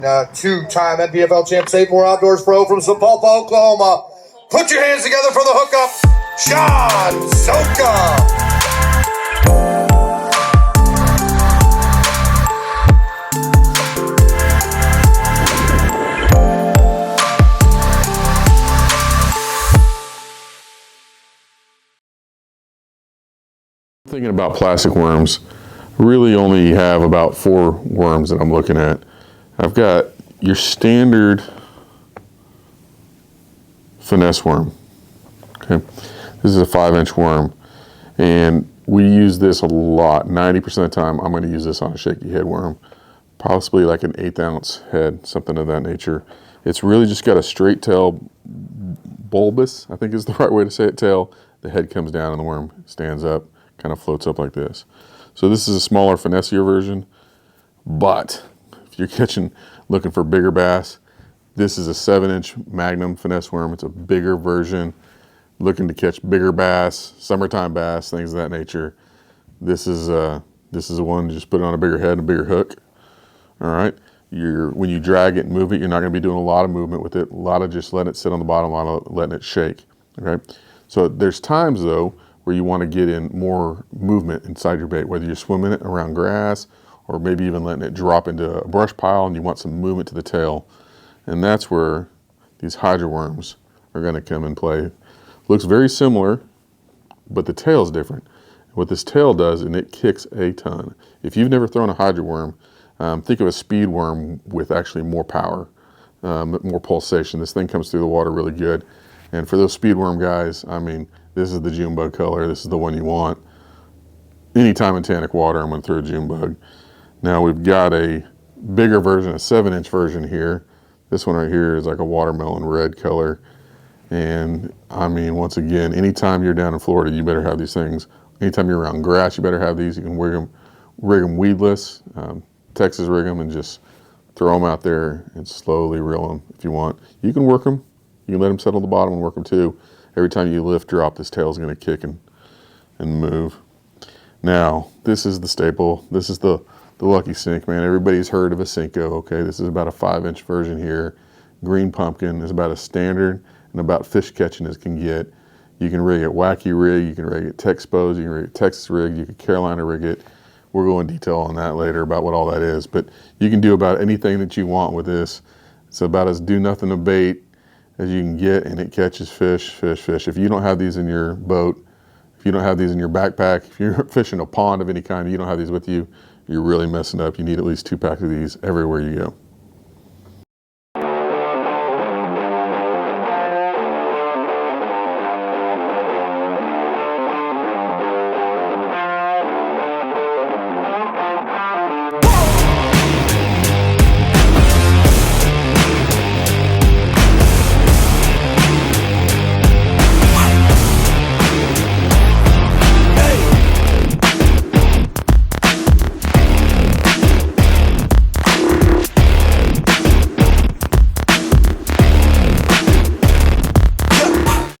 Two-time NPFL champ, SaveMore Outdoors pro from Sapulpa, Oklahoma. Put your hands together for the hookup, John Soka. Thinking about plastic worms, really only have about 4 worms that I'm looking at. I've got your standard finesse worm. Okay, this is a 5-inch worm, and we use this a lot. 90% of the time, I'm going to use this on a shaky head worm, possibly like an 1/8 ounce head, something of that nature. It's really just got a straight tail, bulbous, I think is the right way to say it, tail. The head comes down and the worm stands up, kind of floats up like this. So this is a smaller, finessier version, but if you're looking for bigger bass, this is a 7-inch Magnum finesse worm. It's a bigger version, looking to catch bigger bass, summertime bass, things of that nature. This is the one, just put it on a bigger head and a bigger hook. All right, when you drag it and move it, you're not going to be doing a lot of movement with it. A lot of just letting it sit on the bottom, a lot of letting it shake. Okay, so there's times though where you want to get in more movement inside your bait, whether you're swimming it around grass or maybe even letting it drop into a brush pile and you want some movement to the tail. And that's where these hydro worms are going to come and play. Looks very similar, but the tail is different. What this tail does, and it kicks a ton. If you've never thrown a hydro worm, think of a speed worm with actually more power, more pulsation. This thing comes through the water really good. And for those speed worm guys, I mean, this is the June bug color. This is the one you want. Anytime in tannic water, I'm going to throw a June bug. Now we've got a bigger version, a 7-inch version here. This one right here is like a watermelon red color. And I mean, once again, anytime you're down in Florida, you better have these things. Anytime you're around grass, you better have these. You can rig them weedless, Texas rig them, and just throw them out there and slowly reel them if you want. You can work them. You can let them settle at the bottom and work them too. Every time you lift, drop, this tail is going to kick and move. Now, this is the staple. This is the Lucky Sink, man. Everybody's heard of a Cinco, okay? This is about a 5-inch version here. Green pumpkin is about as standard and about fish catching as can get. You can rig it wacky rig, you can rig it Texpose, you can rig it Texas rig, you can Carolina rig it. We'll go in detail on that later about what all that is, but you can do about anything that you want with this. It's about as do nothing to bait as you can get, and it catches fish. If you don't have these in your boat, if you don't have these in your backpack, if you're fishing a pond of any kind, you don't have these with you, you're really messing up. You need at least 2 packs of these everywhere you go.